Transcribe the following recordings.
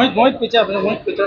मोहित पीछे मोहित पीछे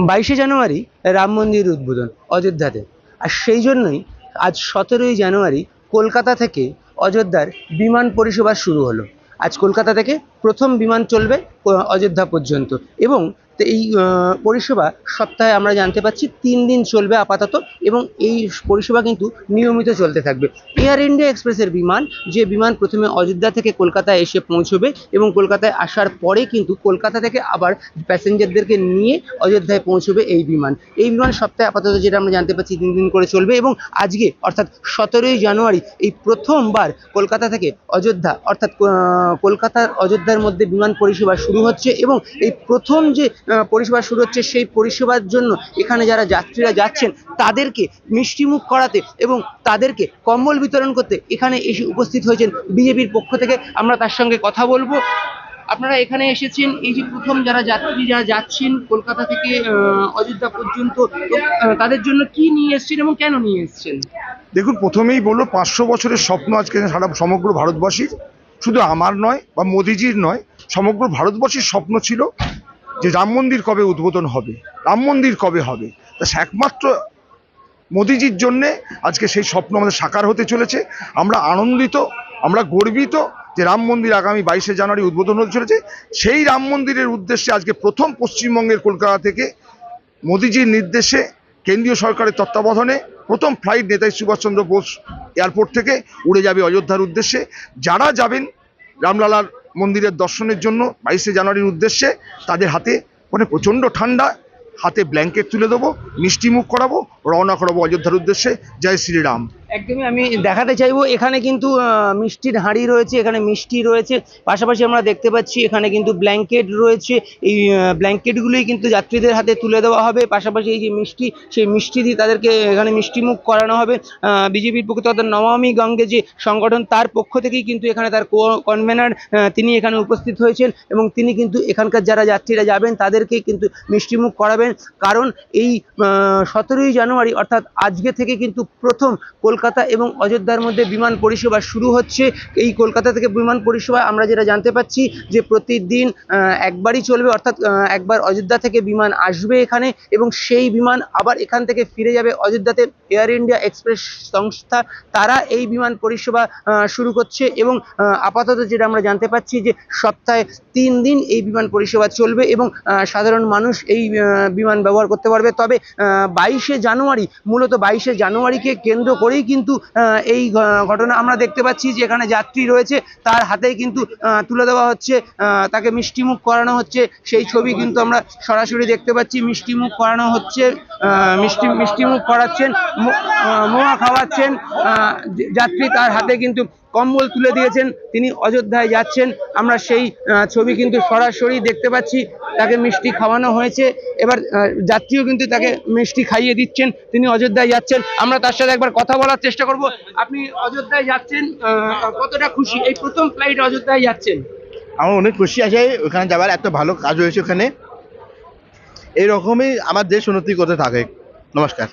বাইশে জানুয়ারি রাম মন্দির উদ্বোধন অযোধ্যাতে। আর সেই জন্যই আজ 17ই জানুয়ারি কলকাতা থেকে অযোধ্যার বিমান পরিষেবা শুরু হলো। আজ কলকাতা থেকে প্রথম বিমান চলবে অযোধ্যা পর্যন্ত এবং এই পরিষেবা সপ্তাহে আমরা জানতে পাচ্ছি 3 দিন চলবে আপাতত এবং এই পরিষেবা কিন্তু নিয়মিত চলতে থাকবে। এয়ার ইন্ডিয়া এক্সপ্রেসের বিমান, যে বিমান প্রথমে অযোধ্যা থেকে কলকাতায় এসে পৌঁছবে এবং কলকাতায় আসার পরে কিন্তু কলকাতা থেকে আবার প্যাসেঞ্জারদেরকে নিয়ে অযোধ্যায় পৌঁছবে এই বিমান। এই বিমান সপ্তাহে আপাতত যেটা আমরা জানতে পাচ্ছি 3 দিন করে চলবে এবং আজকে অর্থাৎ 17ই জানুয়ারি এই প্রথমবার কলকাতা থেকে অযোধ্যা অর্থাৎ কলকাতার অযোধ্যার মধ্যে বিমান পরিষেবা শুরু হচ্ছে এবং এই প্রথম যে পরিষেবা শুরু হচ্ছে সেই পরিষেবার জন্য এখানে যারা যাত্রীরা যাচ্ছেন তাদেরকে মিষ্টিমুখ করাতে এবং তাদেরকে কম্বল বিতরণ করতে এখানে এসে উপস্থিত হয়েছেন বিজেপির পক্ষ থেকে। আমরা তার সঙ্গে কথা বলবো। আপনারা এখানে এসেছেন, এই যে প্রথম যারা যাচ্ছেন কলকাতা থেকে অযোধ্যা পর্যন্ত, তাদের জন্য কি নিয়ে এসেছেন এবং কেন নিয়ে এসেছেন? দেখুন, প্রথমেই বললো 500 বছরের স্বপ্ন আজকে সারা সমগ্র ভারতবাসীর, শুধু আমার নয় বা মোদিজির নয়, সমগ্র ভারতবর্ষের স্বপ্ন ছিল যে রাম মন্দির কবে উদ্বোধন হবে, রাম মন্দির কবে হবে। তা একমাত্র মোদিজির জন্যে আজকে সেই স্বপ্ন আমাদের সাকার হতে চলেছে। আমরা আনন্দিত, আমরা গর্বিত যে রাম মন্দির আগামী 22শে জানুয়ারি উদ্বোধন হতে চলেছে। সেই রাম মন্দিরের উদ্দেশ্যে আজকে প্রথম পশ্চিমবঙ্গের কলকাতা থেকে মোদিজির নির্দেশে কেন্দ্রীয় সরকারের তত্ত্বাবধানে প্রথম ফ্লাইট নেতাজি সুভাষচন্দ্র বোস এয়ারপোর্ট থেকে উড়ে যাবে অযোধ্যার উদ্দেশ্যে। যারা যাবেন রামলালার মন্দিরের দর্শনের জন্য 22শে জানুয়ারির উদ্দেশ্যে, তাদের হাতে মানে প্রচণ্ড ঠান্ডা, হাতে ব্ল্যাঙ্কেট তুলে দেবো, মিষ্টি মুখ করাবো, রওনা করাবো অযোধ্যার উদ্দেশ্যে। জয় শ্রীরাম। একদমই আমি দেখাতে চাইবো, এখানে কিন্তু মিষ্টির হাঁড়ি রয়েছে, এখানে মিষ্টি রয়েছে, পাশাপাশি আমরা দেখতে পাচ্ছি এখানে কিন্তু ব্ল্যাঙ্কেট রয়েছে। এই ব্ল্যাঙ্কেটগুলোই কিন্তু যাত্রীদের হাতে তুলে দেওয়া হবে। পাশাপাশি এই যে মিষ্টি, সেই মিষ্টি দিয়ে তাদেরকে এখানে মিষ্টিমুখ করানো হবে। বিজেপির পক্ষ থেকে নমামি গঙ্গে যে সংগঠন, তার পক্ষ থেকেই কিন্তু এখানে তার কনভেনার তিনি এখানে উপস্থিত হয়েছেন এবং তিনি কিন্তু এখানকার যারা যাত্রীরা যাবেন তাদেরকে কিন্তু মিষ্টিমুখ করাবেন। কারণ এই 17ই জানুয়ারি অর্থাৎ আজকে থেকে কিন্তু প্রথম কলকাতা এবং অযোধ্যার মধ্যে বিমান পরিষেবা শুরু হচ্ছে। এই কলকাতা থেকে বিমান পরিষেবা আমরা যেটা জানতে পাচ্ছি যে প্রতিদিন একবারই চলবে, অর্থাৎ একবার অযোধ্যা থেকে বিমান আসবে এখানে এবং সেই বিমান আবার এখান থেকে ফিরে যাবে অযোধ্যাতে। এয়ার ইন্ডিয়া এক্সপ্রেস সংস্থা তারা এই বিমান পরিষেবা শুরু করছে এবং আপাতত যেটা আমরা জানতে পাচ্ছি যে সপ্তাহে 3 দিন এই বিমান পরিষেবা চলবে এবং সাধারণ মানুষ এই বিমান ব্যবহার করতে পারবে। তবে 22শে জানুয়ারি, মূলত 22শে জানুয়ারিকে কেন্দ্র করেই কিন্তু এই ঘটনা আমরা দেখতে পাচ্ছি যে এখানে যাত্রী রয়েছে, তার হাতেই কিন্তু তুলে দেওয়া হচ্ছে, তাকে মিষ্টিমুখ করানো হচ্ছে, সেই ছবি কিন্তু আমরা সরাসরি দেখতে পাচ্ছি। মিষ্টিমুখ করানো হচ্ছে, মিষ্টিমুখ করাচ্ছেন, মোয়া খাওয়াচ্ছেন যাত্রী, তার হাতে কিন্তু কম্বল তুলে দিয়েছেন, তিনি অযোধ্যায় যাচ্ছেন। আমরা সেই ছবি কিন্তু সরাসরি দেখতে পাচ্ছি, তাকে মিষ্টি খাওয়ানো হয়েছে, এবার যাত্রীও কিন্তু তাকে মিষ্টি খাইয়ে দিচ্ছেন, তিনি অযোধ্যায় যাচ্ছেন। আমরা তার সাথে একবার কথা বলার চেষ্টা করব। আপনি অযোধ্যায় যাচ্ছেন, কতটা খুশি? এই প্রথম ফ্লাইট অযোধ্যায় যাচ্ছেন। আমার অনেক খুশি আছে ওখানে যাবার, এত ভালো কাজ হয়েছে ওখানে, এইরকমই আমার দেশ উন্নতি করতে থাকে। নমস্কার।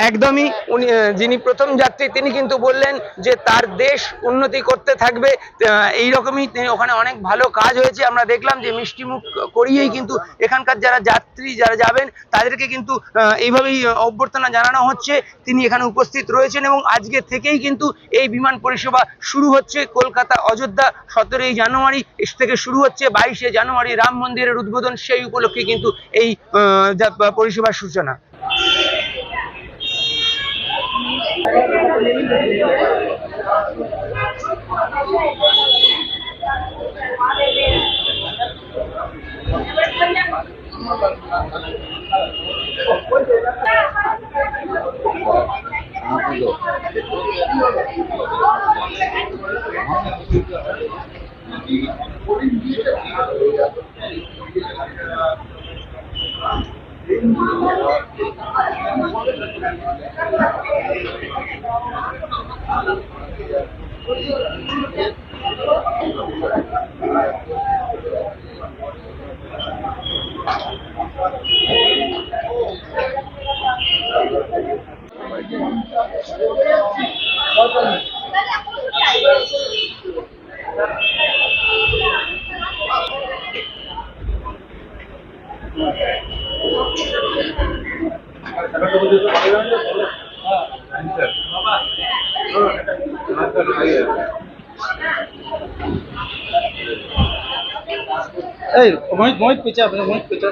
একদমই, উনি যিনি প্রথম যাত্রী তিনি কিন্তু বললেন যে তার দেশ উন্নতি করতে থাকবে, এইরকমই ওখানে অনেক ভালো কাজ হয়েছে। আমরা দেখলাম যে মিষ্টিমুখ করিয়েই কিন্তু এখানকার যারা যাত্রী যারা যাবেন তাদেরকে কিন্তু এইভাবেই অভ্যর্থনা জানানো হচ্ছে। তিনি এখানে উপস্থিত রয়েছেন এবং আজকে থেকেই কিন্তু এই বিমান পরিষেবা শুরু হচ্ছে। কলকাতা অযোধ্যা 17ই জানুয়ারি থেকে শুরু হচ্ছে, 22শে জানুয়ারি রাম মন্দিরের উদ্বোধন, সেই উপলক্ষে কিন্তু এই পরিষেবার সূচনা। এই মোহিত পিছা, আপনি মোহিত পিছা।